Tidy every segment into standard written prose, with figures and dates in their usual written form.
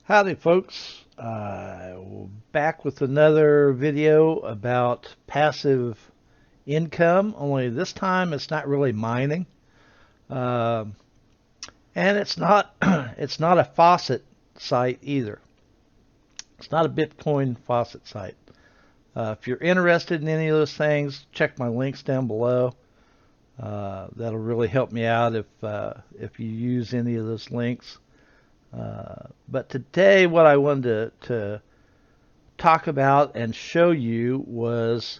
Howdy folks, back with another video about passive income, only this time it's not really mining, uh, and it's not it's not a faucet site either. It's not a Bitcoin faucet site. If you're interested in any of those things, check my links down below. That'll really help me out if you use any of those links. But today, what I wanted to talk about and show you was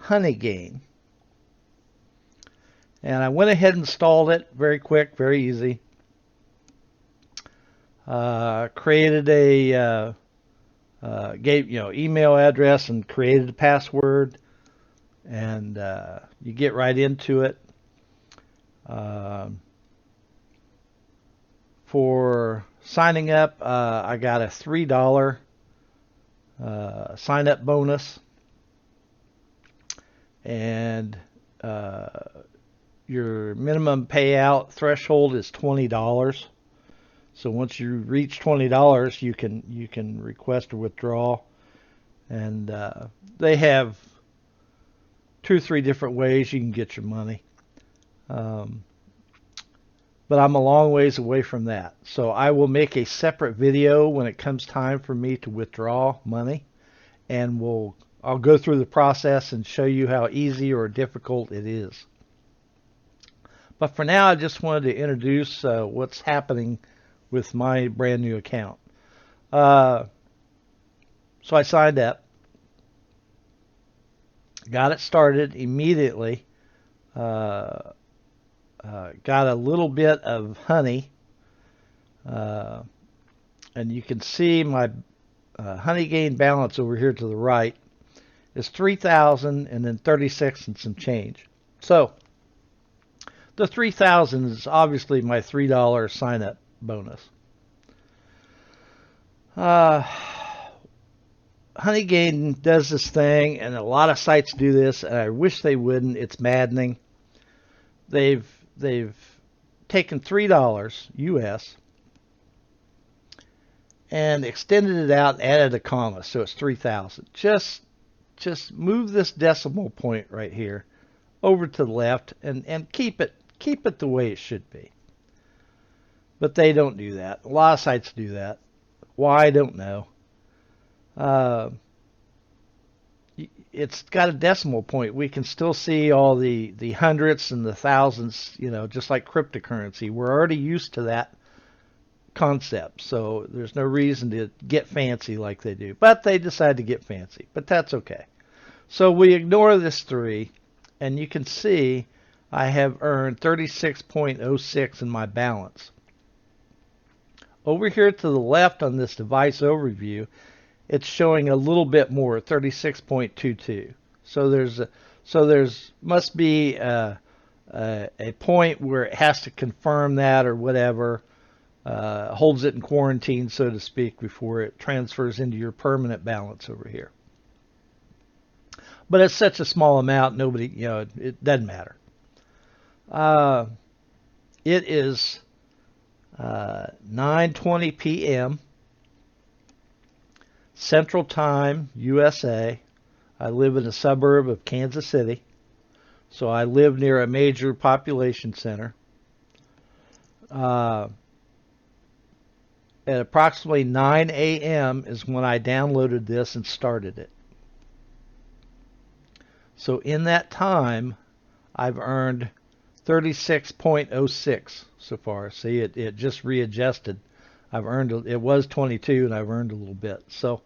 Honeygain. And I went ahead and installed it very quick, very easy. Created a gave email address and created a password, and you get right into it. For signing up, I got a $3 sign up bonus, and your minimum payout threshold is $20. So once you reach $20, you can request a withdrawal, and they have 2 or 3 different ways you can get your money. But I'm a long ways away from that. So I will make a separate video when it comes time for me to withdraw money, and I'll go through the process and show you how easy or difficult it is. But for now, I just wanted to introduce what's happening with my brand new account. So I signed up, got it started immediately. Got a little bit of honey, and you can see my Honeygain balance over here to the right is 3,000 and then 36 and some change. So the 3,000 is obviously my $3 sign up bonus. Honeygain does this thing, and a lot of sites do this, and I wish they wouldn't. It's maddening. They've taken $3 US and extended it out and added a comma, so it's 3,000. Just move this decimal point right here over to the left and keep it the way it should be. But they don't do that. A lot of sites do that. Why, I don't know. It's got a decimal point. We can still see all the hundredths and the thousands, just like cryptocurrency. We're already used to that concept, so there's no reason to get fancy like they do. But they decide to get fancy, but that's okay. So we ignore this 3, and you can see I have earned 36.06 in my balance. Over here to the left on this device overview, it's showing a little bit more, 36.22. So there's must be a point where it has to confirm that or whatever, holds it in quarantine, so to speak, before it transfers into your permanent balance over here. But it's such a small amount, nobody, it doesn't matter. It is 9:20 p.m. Central Time, USA. I live in a suburb of Kansas City, so I live near a major population center. At approximately 9 a.m. is when I downloaded this and started it. So in that time, I've earned 36.06 so far. See, it just readjusted. I've earned, it was 22 and I've earned a little bit. So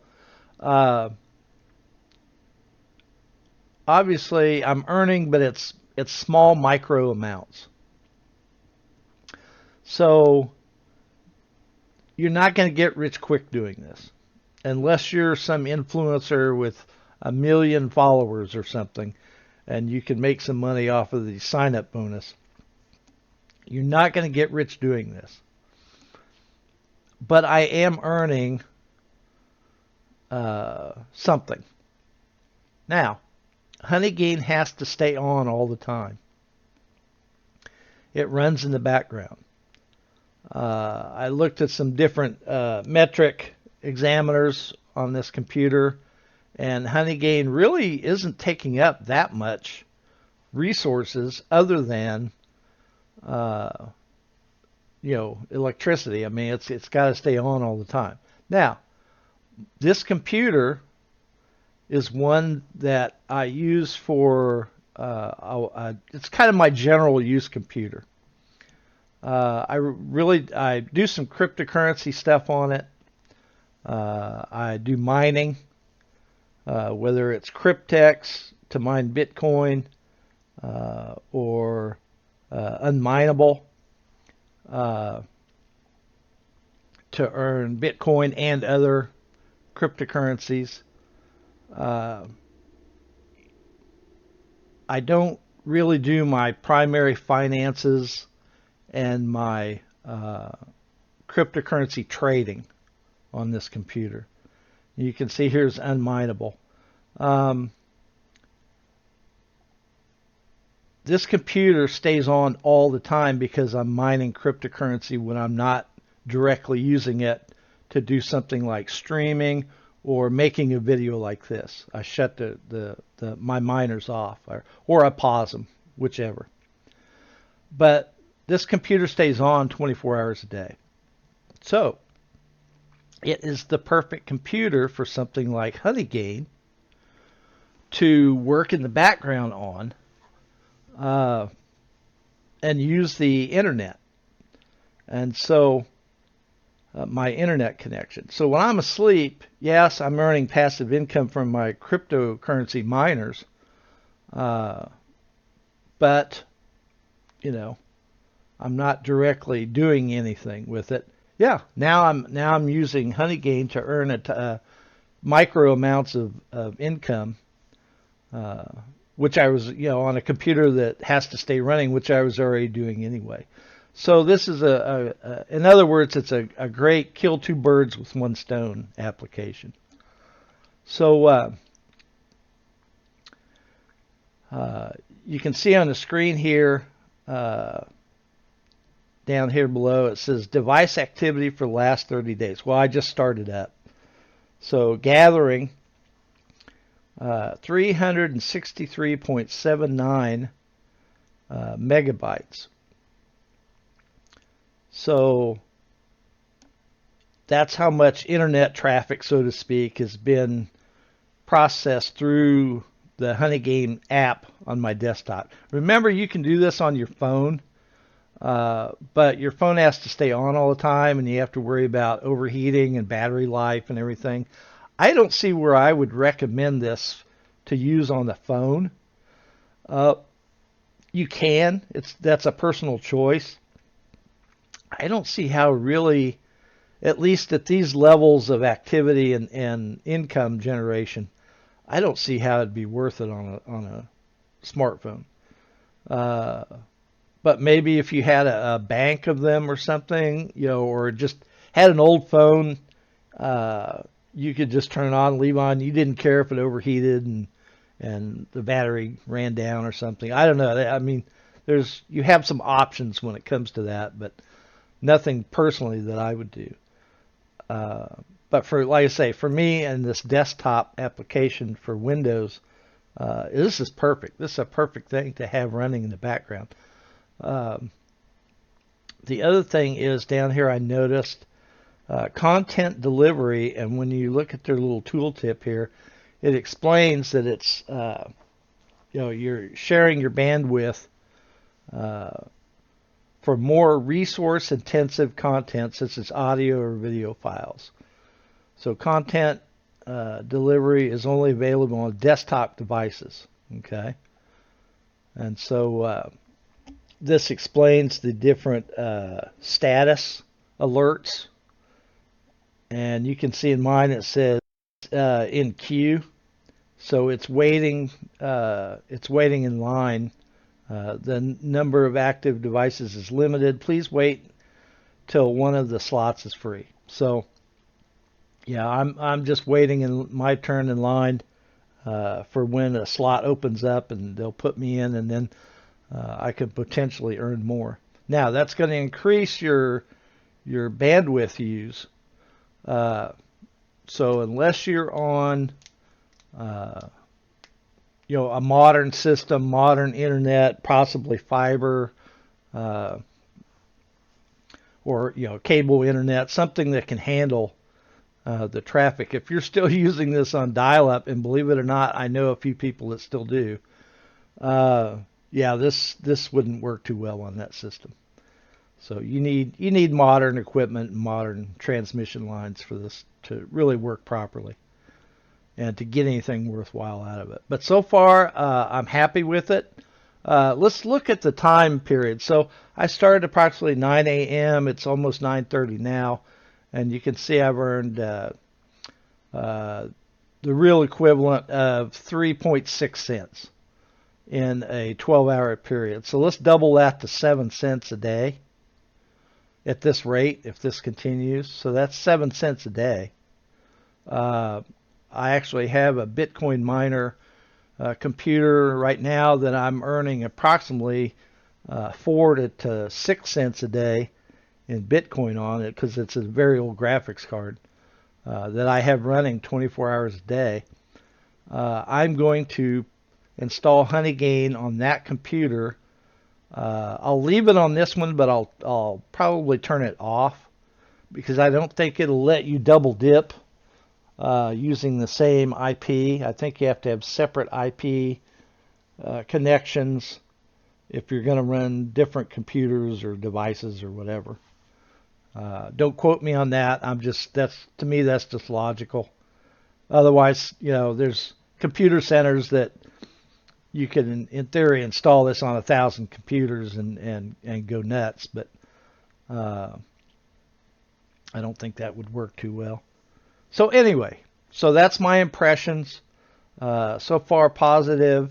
obviously I'm earning, but it's small micro amounts. So you're not going to get rich quick doing this unless you're some influencer with 1 million followers or something, and you can make some money off of the sign up bonus. You're not going to get rich doing this. But I am earning something. Now, Honeygain has to stay on all the time. It runs in the background. I looked at some different metric examiners on this computer, and Honeygain really isn't taking up that much resources other than uh, electricity. I mean, it's got to stay on all the time. Now, this computer is one that I use for it's kind of my general use computer. I do some cryptocurrency stuff on it. I do mining, whether it's Cryptex to mine Bitcoin or unminable to earn Bitcoin and other cryptocurrencies. Uh, I don't really do my primary finances and my cryptocurrency trading on this computer. You can see here's unminable. This computer stays on all the time because I'm mining cryptocurrency when I'm not directly using it to do something like streaming or making a video like this. I shut my miners off or I pause them, whichever. But this computer stays on 24 hours a day. So it is the perfect computer for something like Honeygain to work in the background on and use the internet. And so my internet connection. So when I'm asleep, yes, I'm earning passive income from my cryptocurrency miners, but I'm not directly doing anything with it. Yeah, now I'm using Honeygain to earn micro amounts of income, which I was on a computer that has to stay running, which I was already doing anyway. So this is in other words, it's a great kill two birds with one stone application. So you can see on the screen here, down here below, it says device activity for the last 30 days. Well, I just started up. So gathering 363.79 megabytes. So that's how much internet traffic, so to speak, has been processed through the Honeygain app on my desktop. Remember, you can do this on your phone, but your phone has to stay on all the time, and you have to worry about overheating and battery life and everything. I don't see where I would recommend this to use on the phone. You can. That's a personal choice. I don't see how really, at least at these levels of activity and income generation, I don't see how it'd be worth it on a smartphone. But maybe if you had a bank of them or something, or just had an old phone, you could just turn it on, leave on. You didn't care if it overheated and the battery ran down or something. I don't know. I mean, you have some options when it comes to that, but nothing personally that I would do. But like I say, for me and this desktop application for Windows, this is perfect. This is a perfect thing to have running in the background. The other thing is down here I noticed content delivery, and when you look at their little tooltip here, it explains that it's you're sharing your bandwidth for more resource-intensive content such as audio or video files. So content delivery is only available on desktop devices. Okay, and so this explains the different status alerts, and you can see in mine it says in queue, so it's waiting. It's waiting in line. The number of active devices is limited. Please wait till one of the slots is free. So, yeah, I'm just waiting in my turn in line for when a slot opens up, and they'll put me in, and then I could potentially earn more. Now, that's going to increase your your bandwidth use. Uh, so unless you're on uh, a modern system, modern internet, possibly fiber, uh, or cable internet, something that can handle the traffic. If you're still using this on dial-up, and believe it or not, I know a few people that still do. Uh, yeah, this wouldn't work too well on that system. So you need modern equipment and modern transmission lines for this to really work properly and to get anything worthwhile out of it. But so far, I'm happy with it. Let's look at the time period. So I started approximately 9 a.m. It's almost 9:30 now, and you can see I've earned the real equivalent of 3.6 cents in a 12-hour period. So let's double that to 7 cents a day at this rate if this continues. So that's 7 cents a day. I actually have a Bitcoin miner computer right now that I'm earning approximately 4 to 6 cents a day in Bitcoin on it because it's a very old graphics card that I have running 24 hours a day. I'm going to install Honeygain on that computer. I'll leave it on this one, but I'll probably turn it off because I don't think it'll let you double dip using the same IP. I think you have to have separate IP connections if you're going to run different computers or devices or whatever. Don't quote me on that. To me that's just logical. Otherwise, there's computer centers that you can, in theory, install this on 1,000 computers and go nuts, but I don't think that would work too well. So anyway, so that's my impressions. So far, positive.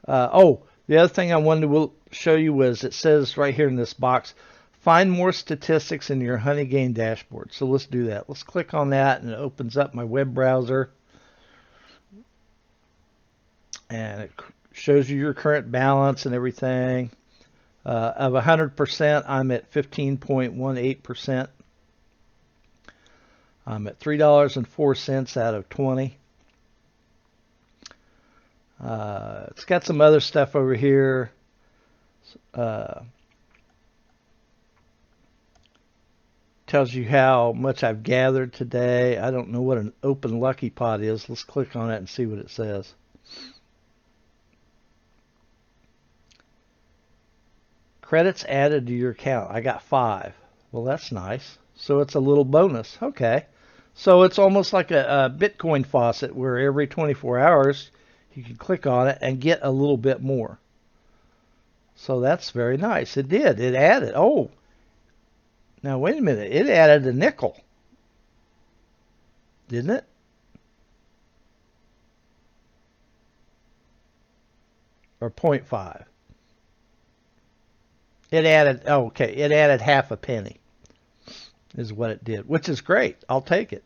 The other thing I wanted to show you was it says right here in this box, find more statistics in your Honeygain dashboard. So let's do that. Let's click on that, and it opens up my web browser. And it shows you your current balance and everything. Of 100%, I'm at 15.18%. I'm at $3.04 out of 20. It's got some other stuff over here. Tells you how much I've gathered today. I don't know what an open lucky pot is. Let's click on it and see what it says. Credits added to your account. I got 5. Well, that's nice. So it's a little bonus. Okay. So it's almost like a Bitcoin faucet where every 24 hours you can click on it and get a little bit more. So that's very nice. It did. It added. Oh, now wait a minute. It added a nickel. Didn't it? Or 0.5. It added, it added half a penny is what it did, which is great. I'll take it.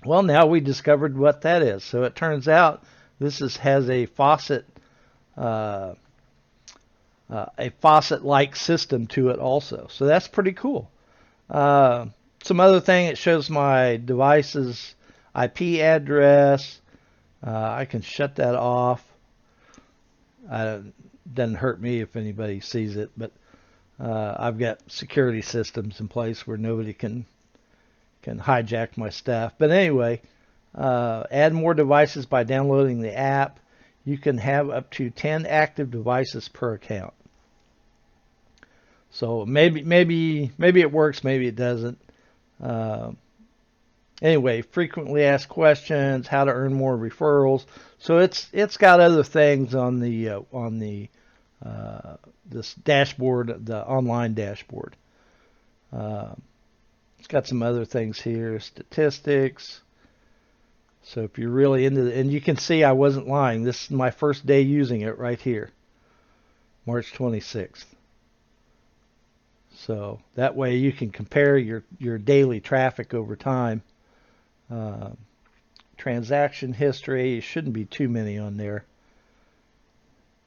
Well, now we discovered what that is. So it turns out this has a faucet-like system to it also. So that's pretty cool. Some other thing, it shows my device's IP address. I can shut that off. Doesn't hurt me if anybody sees it, but I've got security systems in place where nobody can hijack my stuff. But anyway, add more devices by downloading the app. You can have up to 10 active devices per account. So maybe it works, maybe it doesn't. Anyway, frequently asked questions, how to earn more referrals. So it's got other things on this dashboard, the online dashboard. It's got some other things here, statistics. So if you're really into it, and you can see I wasn't lying. This is my first day using it right here, March 26th. So that way you can compare your daily traffic over time. Transaction history, shouldn't be too many on there.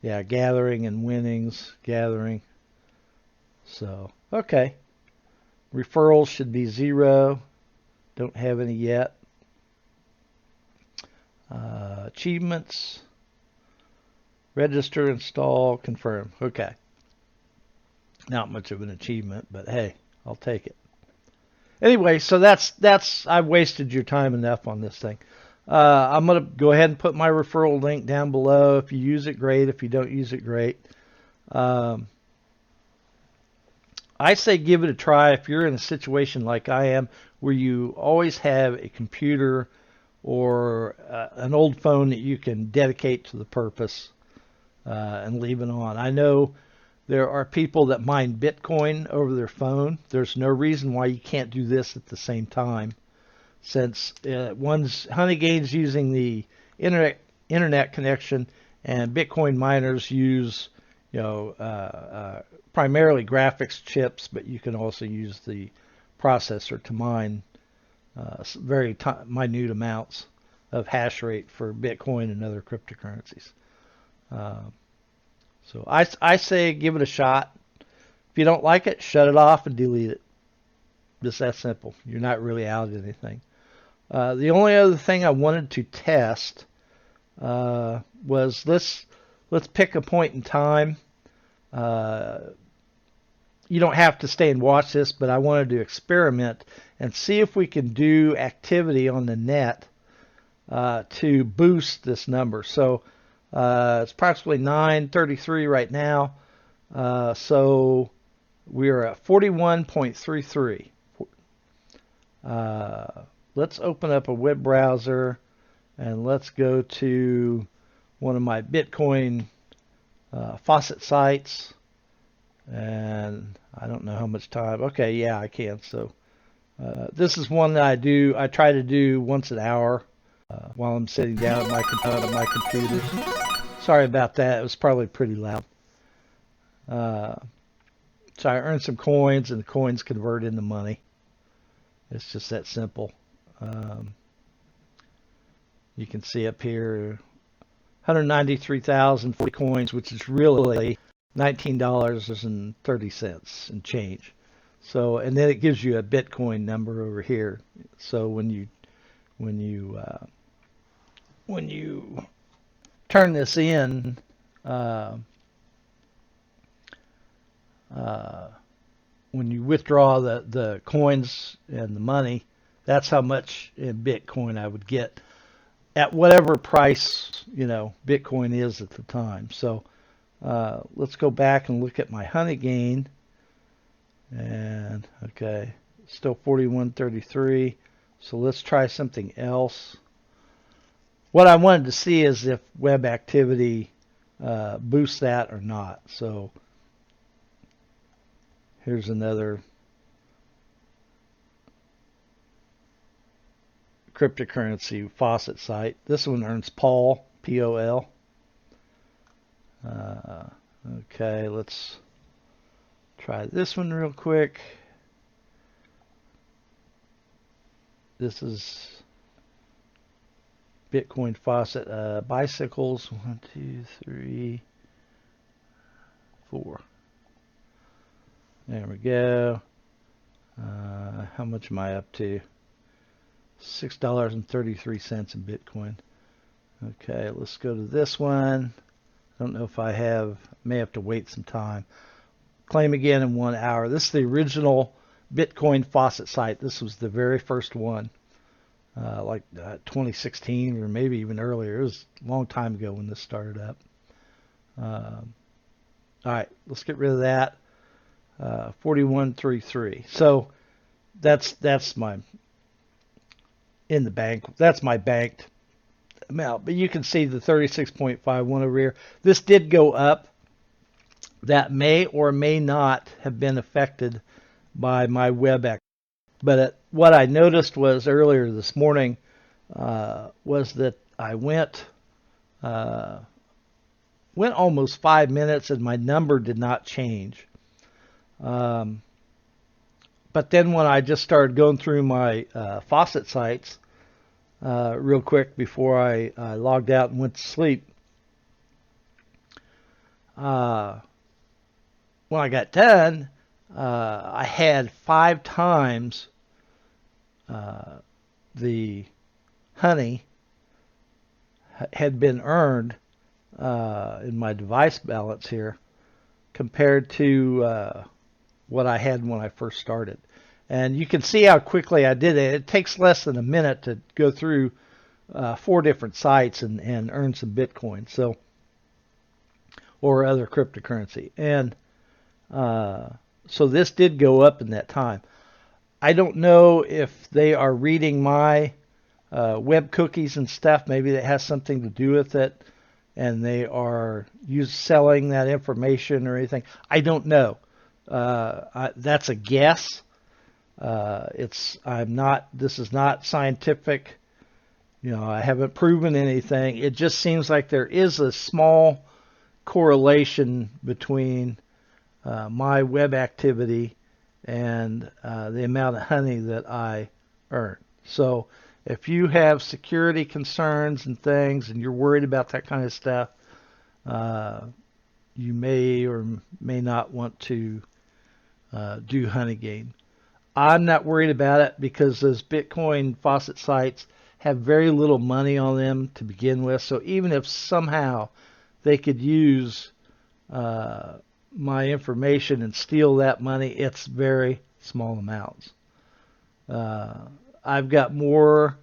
Yeah, gathering and winnings, gathering. So, okay. Referrals should be 0. Don't have any yet. Achievements. Register, install, confirm. Okay. Not much of an achievement, but hey, I'll take it. Anyway, so that's I've wasted your time enough on this thing. I'm going to go ahead and put my referral link down below. If you use it, great. If you don't use it, great. I say give it a try if you're in a situation like I am where you always have a computer or an old phone that you can dedicate to the purpose and leave it on. I know there are people that mine Bitcoin over their phone. There's no reason why you can't do this at the same time, since Honeygain's using the internet connection, and Bitcoin miners use primarily graphics chips, but you can also use the processor to mine very minute amounts of hash rate for Bitcoin and other cryptocurrencies. So I say give it a shot. If you don't like it, shut it off and delete it. Just that simple. You're not really out of anything. The only other thing I wanted to test was let's pick a point in time. You don't have to stay and watch this, but I wanted to experiment and see if we can do activity on the net to boost this number. So it's approximately 9:33 right now. So we're at 41.33. Let's open up a web browser and let's go to one of my Bitcoin faucet sites. And I don't know how much time. Okay, yeah, I can. So this is one that I try to do once an hour while I'm sitting down at my computer. Sorry about that. It was probably pretty loud. So I earned some coins, and the coins convert into money. It's just that simple. You can see up here 193,040 coins, which is really $19.30 and change. So, and then it gives you a Bitcoin number over here. So when you turn this in, when you withdraw the coins and the money, that's how much in Bitcoin I would get at whatever price Bitcoin is at the time. So let's go back and look at my Honeygain, and okay, still 41.33. So let's try something else. What I wanted to see is if web activity boosts that or not. So here's another cryptocurrency faucet site. This one earns POL, P-O-L. Okay, let's try this one real quick. This is Bitcoin Faucet bicycles. 1, 2, 3, 4. There we go. How much am I up to? $6.33 in Bitcoin. Okay, let's go to this one. I don't know if I may have to wait some time. Claim again in 1 hour. This is the original Bitcoin Faucet site. This was the very first one, like 2016 or maybe even earlier. It was a long time ago when this started up. All right, let's get rid of that. 41.33. So that's my in the bank. That's my banked amount. But you can see the 36.51 over here. This did go up. That may or may not have been affected by my web activity. But what I noticed was earlier this morning was that I went almost 5 minutes and my number did not change. But then when I just started going through my faucet sites real quick before I logged out and went to sleep, when I got done, I had 5 times the honey had been earned in my device balance here compared to what I had when I first started. And you can see how quickly I did it. It takes less than a minute to go through 4 different sites and earn some Bitcoin, so, or other cryptocurrency. And so this did go up in that time. I don't know if they are reading my web cookies and stuff. Maybe that has something to do with it, and they are selling that information or anything. I don't know. That's a guess. This is not scientific. I haven't proven anything. It just seems like there is a small correlation between my web activity and the amount of honey that I earn. So if you have security concerns and things and you're worried about that kind of stuff, you may or may not want to do Honeygain. I'm not worried about it because those Bitcoin faucet sites have very little money on them to begin with. So even if somehow they could use my information and steal that money, it's very small amounts. I've got more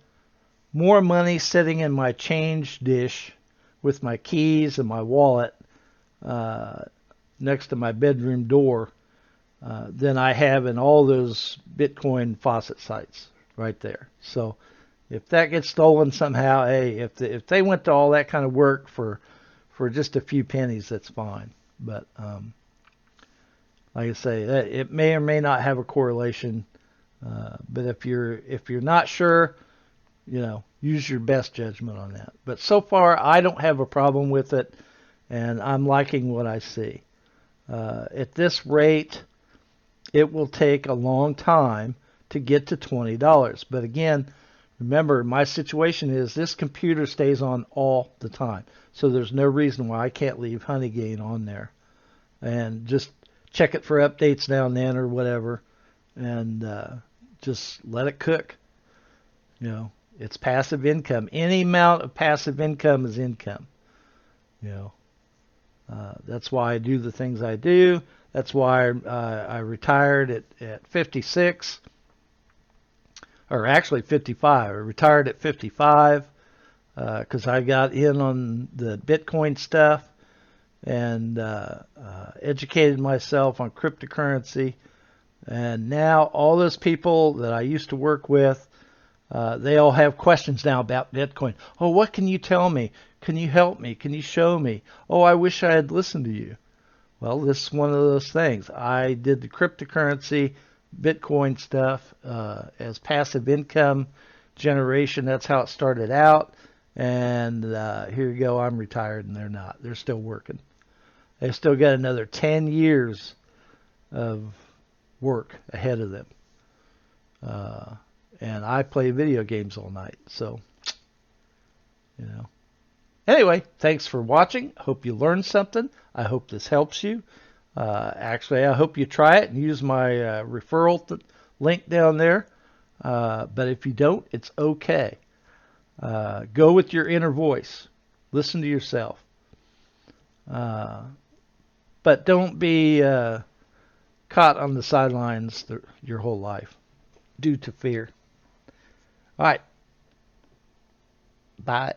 money sitting in my change dish with my keys and my wallet next to my bedroom door than I have in all those Bitcoin faucet sites right there. So if that gets stolen somehow, hey, if they went to all that kind of work for just a few pennies, that's fine. But like I say, it may or may not have a correlation. But if you're not sure, use your best judgment on that. But so far, I don't have a problem with it, and I'm liking what I see. At this rate, it will take a long time to get to $20. But again, remember, my situation is this computer stays on all the time. So there's no reason why I can't leave Honeygain on there. And just check it for updates now and then or whatever. And just let it cook. It's passive income. Any amount of passive income is income. That's why I do the things I do. That's why I retired at 56, or actually 55. I retired at 55 because I got in on the Bitcoin stuff and educated myself on cryptocurrency. And now all those people that I used to work with, they all have questions now about Bitcoin. Oh, what can you tell me? Can you help me? Can you show me? Oh, I wish I had listened to you. Well, this is one of those things. I did the cryptocurrency, Bitcoin stuff as passive income generation. That's how it started out. And here you go. I'm retired, and they're not. They're still working. They've still got another 10 years of work ahead of them. And I play video games all night. So, Anyway, thanks for watching. Hope you learned something. I hope this helps you. Actually, I hope you try it and use my referral link down there. But if you don't, it's okay. Go with your inner voice. Listen to yourself. But don't be caught on the sidelines your whole life due to fear. All right. Bye.